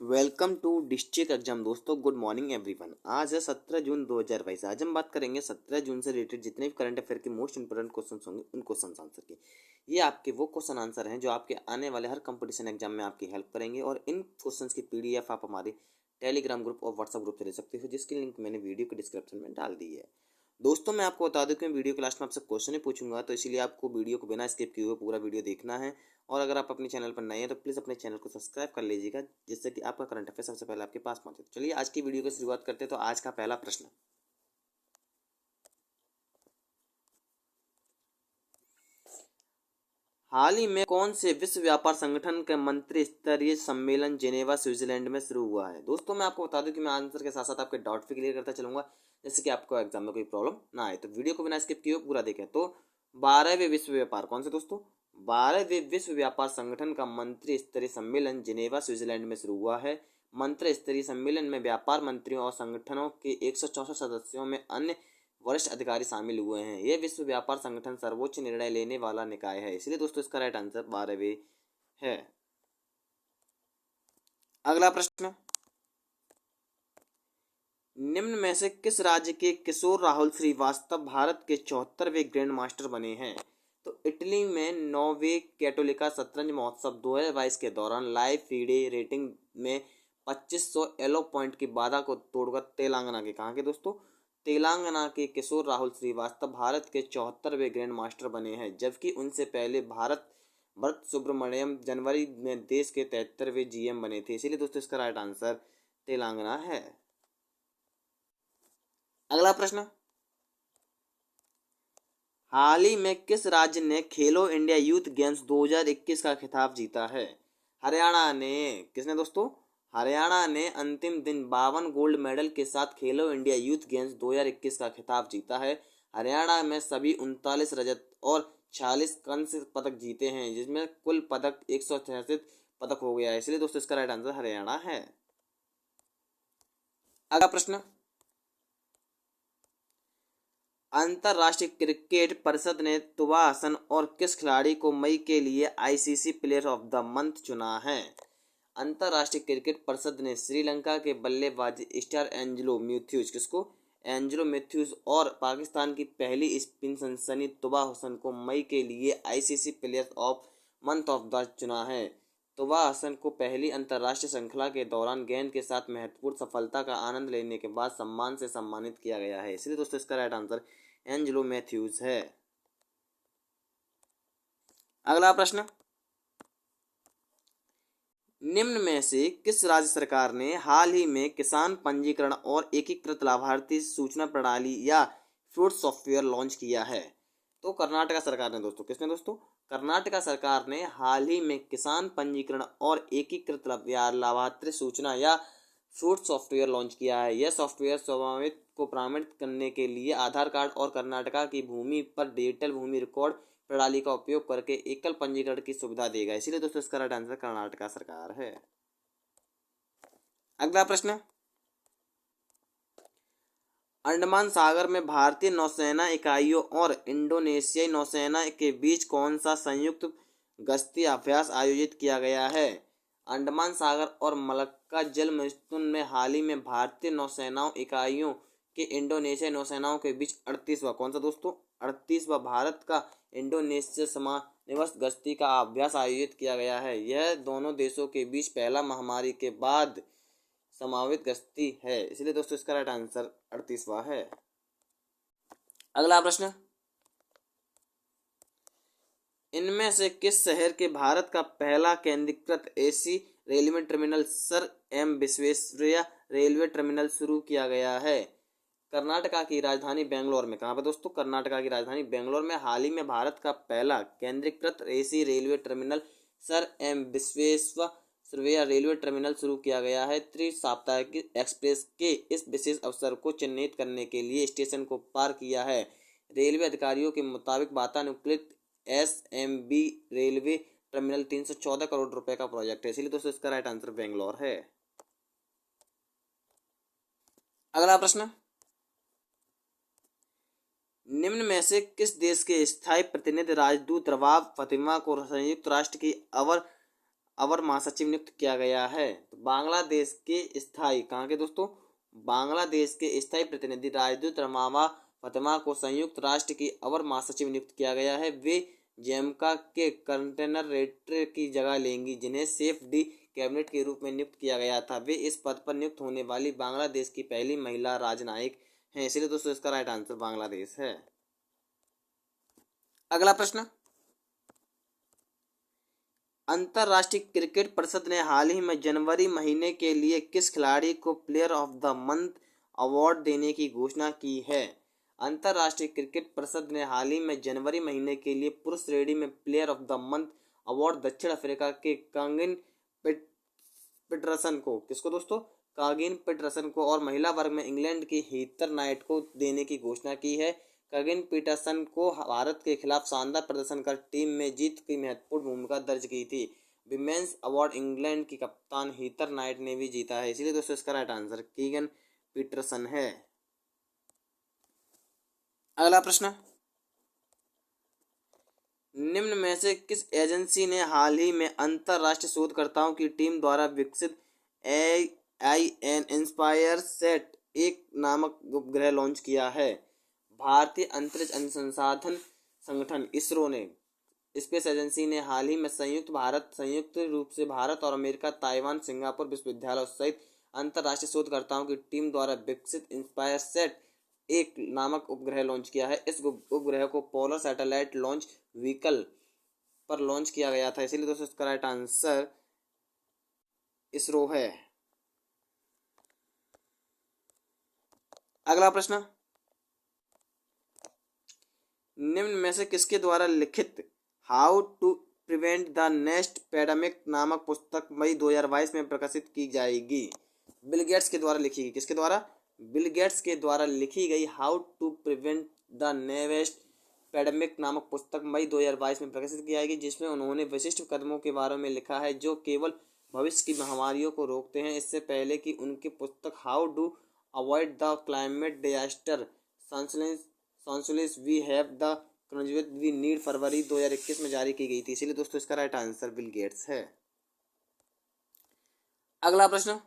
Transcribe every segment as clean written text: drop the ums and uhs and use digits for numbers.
Welcome to district exam दोस्तों। Good morning everyone. आज है 17 जून 2022। आज हम बात करेंगे 17 जून से रिलेटेड जितने भी करंट अफेयर के मोस्ट इंपोर्टेंट क्वेश्चन होंगे उन क्वेश्चन आंसर के। ये आपके वो क्वेश्चन आंसर हैं जो आपके आने वाले हर कंपटीशन एग्जाम में आपकी हेल्प करेंगे और इन क्वेश्चन की पीडीएफ आप हमारे टेलीग्राम ग्रुप और व्हाट्सएप ग्रुप से ले सकते हो, जिसकी लिंक मैंने वीडियो के डिस्क्रिप्शन में डाल दी है। दोस्तों मैं आपको बता दूं कि मैं वीडियो के लास्ट में आपसे क्वेश्चन ही पूछूंगा, तो इसीलिए आपको वीडियो को बिना स्किप किए हुए पूरा वीडियो देखना है। और अगर आप अपने चैनल पर नए हैं तो प्लीज़ अपने चैनल को सब्सक्राइब कर लीजिएगा, जिससे कि आपका करंट अफेयर सबसे पहले आपके पास पहुंचे। तो चलिए आज की वीडियो की शुरुआत करते हैं। तो आज का पहला प्रश्न, हाल ही में कौन से विश्व व्यापार संगठन के मंत्री स्तरीय सम्मेलन जेनेवा स्विट्जरलैंड में शुरू हुआ है। दोस्तों मैं आपको बता दूं कि मैं आंसर के साथ साथ आपके डाउट भी क्लियर करता चलूंगा, जैसे कि आपको एग्जाम में कोई प्रॉब्लम ना आए। तो वीडियो को बिना स्किप किए पूरा देखें। तो 12वें विश्व व्यापार, कौन से दोस्तों, 12वें विश्व व्यापार संगठन का मंत्री स्तरीय सम्मेलन जेनेवा स्विट्जरलैंड में शुरू हुआ है। मंत्री स्तरीय सम्मेलन में व्यापार मंत्रियों और संगठनों के 164 सदस्यों में अन्य वरिष्ठ अधिकारी शामिल हुए हैं। यह विश्व व्यापार संगठन सर्वोच्च निर्णय लेने वाला निकाय है, इसलिए दोस्तों इसका राइट आंसर 12वें है। अगला प्रश्न, निम्न में से किस राज्य के किशोर राहुल श्रीवास्तव भारत के 74वें ग्रैंड मास्टर बने हैं। तो इटली में 9वें कैटोलिका शतरंज महोत्सव 2022 के दौरान लाइव फीडे रेटिंग में 2500 एलो पॉइंट की बाधा को तोड़कर तेलंगाना के, कहाँ के दोस्तों, तेलंगाना के किशोर राहुल श्रीवास्तव भारत के 74वें ग्रैंड मास्टर बने हैं, जबकि उनसे पहले भरत सुब्रमण्यम जनवरी में देश के 73वें जीएम बने थे। इसीलिए दोस्तों इसका राइट आंसर तेलंगाना है। अगला प्रश्न, हाल ही में किस राज्य ने खेलो इंडिया यूथ गेम्स 2021 का खिताब जीता है। हरियाणा ने। किसने दोस्तों, हरियाणा ने अंतिम दिन 52 गोल्ड मेडल के साथ खेलो इंडिया यूथ गेम्स 2021 का खिताब जीता है। हरियाणा में सभी 39 रजत और 46 कांस्य पदक जीते हैं, जिसमें कुल पदक 166 पदक हो गया है। इसलिए दोस्तों इसका राइट आंसर हरियाणा है। अगला प्रश्न, अंतर्राष्ट्रीय क्रिकेट परिषद ने तुबा हसन और किस खिलाड़ी को मई के लिए ICC player of the month चुना है। अंतर्राष्ट्रीय क्रिकेट परिषद ने श्रीलंका के बल्लेबाज स्टार एंजेलो मैथ्यूज, किसको, एंजेलो मैथ्यूज, और पाकिस्तान की पहली स्पिन सनसनी तुबा हसन को मई के लिए ICC player of month of the चुना है। तुबा हसन को पहली अंतर्राष्ट्रीय श्रृंखला के दौरान गेंद के साथ महत्वपूर्ण सफलता का आनंद लेने के बाद सम्मान से सम्मानित किया गया है। इसलिए दोस्तों इसका राइट आंसर एंजेलो मैथ्यूज है। अगला प्रश्न, निम्न में से किस राज्य सरकार ने हाल ही में किसान पंजीकरण और एकीकृत लाभार्थी सूचना प्रणाली या फ्रूट सॉफ्टवेयर लॉन्च किया है। तो कर्नाटक सरकार ने दोस्तों, किसने दोस्तों, कर्नाटक सरकार ने हाल ही में किसान पंजीकरण और एकीकृत लाभार्थी सूचना या फ्रूट सॉफ्टवेयर लॉन्च किया है। यह सॉफ्टवेयर स्वामित्व को प्रमाणित करने के लिए आधार कार्ड और कर्नाटक की भूमि पर डिजिटल भूमि रिकॉर्ड प्रणाली का उपयोग करके एकल पंजीकरण की सुविधा देगा। इसीलिए दोस्तों इसका राइट आंसर कर्नाटक सरकार है। अगला प्रश्न, अंडमान सागर में भारतीय नौसेना इकाइयों और इंडोनेशियाई नौसेना के बीच कौन सा संयुक्त गश्ती अभ्यास आयोजित किया गया है। अंडमान सागर और मलक्का जलमैदान में हाल ही में भारतीय नौसेना इकाइयों के इंडोनेशियाई नौसेनाओं के बीच 38वां, कौन सा दोस्तों, 38वां भारत का इंडोनेशिया समन्वय गश्ती का अभ्यास आयोजित किया गया है। यह दोनों देशों के बीच पहला महामारी के बाद समावित गश्ती है। इसलिए दोस्तों इसका राइट आंसर 38वां है। अगला प्रश्न, इनमें से किस शहर के भारत का पहला केंद्रीकृत AC railway terminal Sir M Visvesvaraya railway terminal शुरू किया गया है। कर्नाटका की राजधानी बेंगलोर में, कहाँ पर दोस्तों, कर्नाटका की राजधानी बेंगलोर में हाल ही में भारत का पहला केंद्रीकृत AC railway terminal Sir M Visvesvaraya railway terminal शुरू किया गया है। त्रिसाप्ताहिक एक्सप्रेस के इस विशेष अवसर को चिन्हित करने के लिए स्टेशन को पार किया है। रेलवे अधिकारियों के मुताबिक वातानुकूलित एसएमबी रेलवे टर्मिनल 314 करोड़ रुपए का प्रोजेक्ट है। इसलिए दोस्तों इसका राइट आंसर बेंगलोर है। अगला प्रश्न, निम्न में से किस देश के स्थायी प्रतिनिधि राजदूत रबाब फातिमा को संयुक्त राष्ट्र की अवर महासचिव नियुक्त किया गया है? तो बांग्लादेश के स्थायी, कहाँ के दोस्तों, बांग्लादेश के स्थायी प्रतिनिधि राजदूत रमावा फतिमा को संयुक्त राष्ट्र की अवर महासचिव नियुक्त किया गया है। वे जेमका के कंटेनर रेटर की जगह लेंगी, जिन्हें सेफ डी कैबिनेट के रूप में नियुक्त किया गया था। वे इस पद पर नियुक्त होने वाली बांग्लादेश की पहली महिला राजनयिक हैं। इसलिए दोस्तों इसका राइट आंसर बांग्लादेश है। अगला प्रश्न, अंतर्राष्ट्रीय क्रिकेट परिषद ने हाल ही में जनवरी महीने के लिए किस खिलाड़ी को player of the month award देने की घोषणा की है? अंतर्राष्ट्रीय क्रिकेट परिषद ने हाल ही में जनवरी महीने के लिए पुरुष श्रेणी में player of the month award दक्षिण अफ्रीका के कागिन पीटरसन को, किसको दोस्तों, कागिन पीटरसन को, और महिला वर्ग में इंग्लैंड की हीथर नाइट को देने की घोषणा की है। कागिन पीटरसन को भारत के खिलाफ शानदार प्रदर्शन कर टीम में जीत की महत्वपूर्ण भूमिका दर्ज की थी। विमेंस अवार्ड इंग्लैंड की कप्तान हीथर नाइट ने भी जीता है। इसीलिए दोस्तों इसका राइट आंसर कागिन पीटरसन है। अगला प्रश्न, निम्न में से किस एजेंसी ने हाल ही में अंतरराष्ट्रीय शोधकर्ताओं की टीम द्वारा विकसित AIN इंस्पायर सेट 1 नामक उपग्रह लॉन्च किया है? भारतीय अंतरिक्ष अनुसंधान संगठन इसरो ने, स्पेस एजेंसी ने हाल ही में संयुक्त रूप से भारत और अमेरिका, ताइवान, सिंगापुर विश्वविद्यालय सहित अंतरराष्ट्रीय शोधकर्ताओं की टीम द्वारा विकसित इंस्पायर सेट 1 नामक उपग्रह लॉन्च किया है। इस उपग्रह को पोलर सैटेलाइट लॉन्च व्हीकल पर लॉन्च किया गया था। इसीलिए दोस्तों इसका राइट आंसर इसरो है। अगला प्रश्न, निम्न में से किसके द्वारा लिखित how to prevent the next pandemic नामक पुस्तक मई 2022 में प्रकाशित की जाएगी? बिल गेट्स के द्वारा लिखी गई, किसके द्वारा, बिल गेट्स के द्वारा लिखी गई how to prevent the next pandemic नामक पुस्तक मई 2022 में प्रकाशित की जाएगी, जिसमें उन्होंने विशिष्ट कदमों के बारे में लिखा है जो केवल भविष्य की महामारियों को रोकते हैं। इससे पहले कि उनकी पुस्तक how do avoid the climate disaster solutions we have the कन्ज्यूएट वी नीड फरवरी 2021 में जारी की गई थी। इसीलिए दोस्तों इसका राइट आंसर बिल गेट्स है। अगला प्रश्न,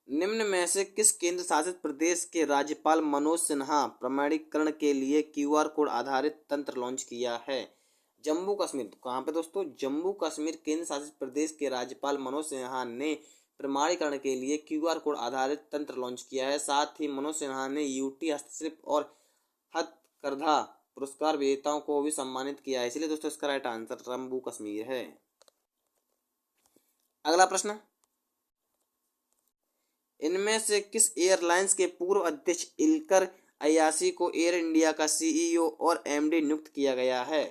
निम्न में से किस केंद्र शासित प्रदेश के राज्यपाल मनोज सिन्हा प्रमाणीकरण के लिए QR कोड आधारित तंत्र लॉन्च किया है? जम्मू कश्मीर, कहाँ पे दोस्तों, जम्मू कश्मीर केंद्र शासित प्रदेश के राज्यपाल मनोज सिन्हा ने प्रमाणीकरण के लिए QR कोड आधारित तंत्र लॉन्च किया है। साथ ही मनोज सिन्हा ने UT हस्तशिल्प और हथकरघा पुरस्कार विजेताओं को भी सम्मानित किया है। इसलिए दोस्तों इसका राइट आंसर जम्मू कश्मीर है। अगला प्रश्न, इनमें से किस एयरलाइंस के पूर्व अध्यक्ष इल्कर अय्याशी को एयर इंडिया का CEO और MD नियुक्त किया गया है?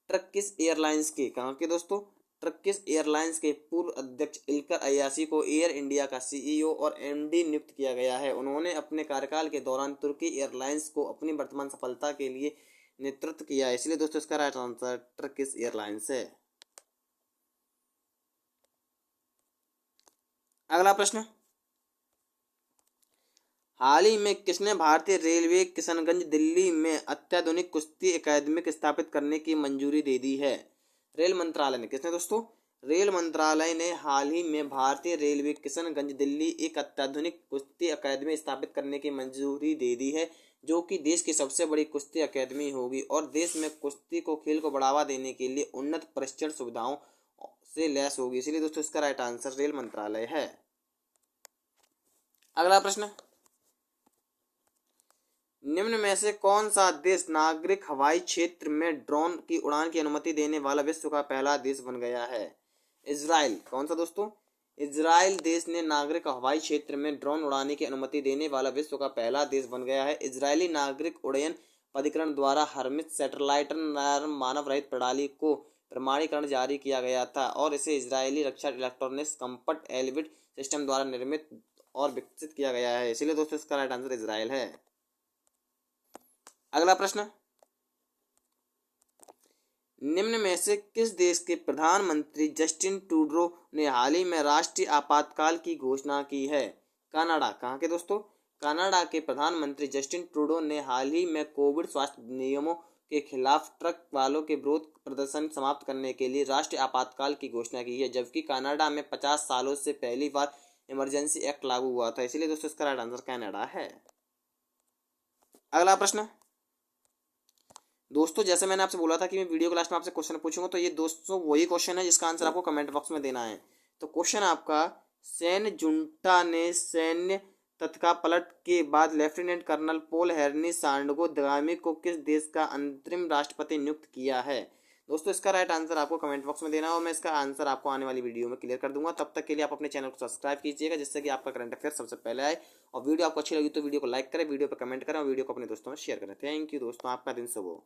टर्किश एयरलाइंस के, कहाँ के दोस्तों, टर्किश एयरलाइंस के पूर्व अध्यक्ष इल्कर अय्याशी को एयर इंडिया का CEO और MD नियुक्त किया गया है। उन्होंने अपने कार्यकाल के दौरान तुर्की एयरलाइंस को अपनी वर्तमान सफलता के लिए नेतृत्व किया है। इसलिए दोस्तों इसका राइट आंसर टर्किश एयरलाइंस है। अगला प्रश्न, हाल ही में किसने भारतीय रेलवे किशनगंज दिल्ली में अत्याधुनिक कुश्ती एकेडमी स्थापित करने की मंजूरी दे दी है? रेल मंत्रालय ने, किसने दोस्तों, रेल मंत्रालय ने हाल ही में भारतीय रेलवे किशनगंज दिल्ली एक अत्याधुनिक कुश्ती अकादमी स्थापित करने की मंजूरी दे दी है, जो कि देश की सबसे बड़ी कुश्ती अकादमी होगी और देश में कुश्ती को खेल को बढ़ावा देने के लिए उन्नत प्रशिक्षण सुविधाओं से लैस होगी। इसलिए दोस्तों इसका राइट आंसर रेल मंत्रालय है। अगला प्रश्न, निम्न में से कौन सा देश नागरिक हवाई क्षेत्र में ड्रोन की उड़ान की अनुमति देने वाला विश्व का पहला देश बन गया है? इजराइल, कौन सा दोस्तों, इजराइल देश ने नागरिक हवाई क्षेत्र में ड्रोन उड़ाने की अनुमति देने वाला विश्व का पहला देश बन गया है। इजरायली नागरिक उड्डयन प्राधिकरण द्वारा हर्मिट सैटेलाइट मानव रहित प्रणाली को प्रमाणीकरण जारी किया गया था और इसे इजरायली रक्षा इलेक्ट्रॉनिक्स कंपट एलविट सिस्टम द्वारा निर्मित और विकसित किया गया है। इसलिए दोस्तों इसका राइट आंसर इजराइल है। अगला प्रश्न, निम्न में से किस देश के प्रधानमंत्री जस्टिन ट्रूडो ने हाल ही में राष्ट्रीय आपातकाल की घोषणा की है? कनाडा, कहाँ के दोस्तों, कनाडा के प्रधानमंत्री जस्टिन ट्रूडो ने हाल ही में कोविड स्वास्थ्य नियमों के खिलाफ ट्रक वालों के विरोध प्रदर्शन समाप्त करने के लिए राष्ट्रीय आपातकाल की घोषणा की है, जबकि कनाडा में 50 सालों से पहली बार इमरजेंसी एक्ट लागू हुआ था। इसलिए दोस्तों इसका राइट आंसर कनाडा है। अगला प्रश्न दोस्तों, जैसे मैंने आपसे बोला था कि मैं वीडियो के लास्ट में आपसे क्वेश्चन पूछूंगा, तो ये दोस्तों वही क्वेश्चन है जिसका आंसर आपको कमेंट बॉक्स में देना है। तो क्वेश्चन आपका, सैन्य जुंटा ने सैन्य तख्तापलट के बाद लेफ्टिनेंट कर्नल पॉल हेनरी सांडोगामी को किस देश का अंतरिम राष्ट्रपति नियुक्त किया है? दोस्तों इसका राइट आंसर आपको कमेंट बॉक्स में देना है और मैं इसका आंसर आपको आने वाली वीडियो में क्लियर कर दूंगा। तब तक के लिए आप अपने चैनल को सब्सक्राइब कीजिएगा, जिससे कि आपका करंट अफेयर सबसे पहले आए। और वीडियो आपको अच्छी लगी तो वीडियो को लाइक करें, वीडियो पर कमेंट करें और वीडियो को अपने दोस्तों में शेयर करें। थैंक यू दोस्तों, आपका दिन शुभ हो।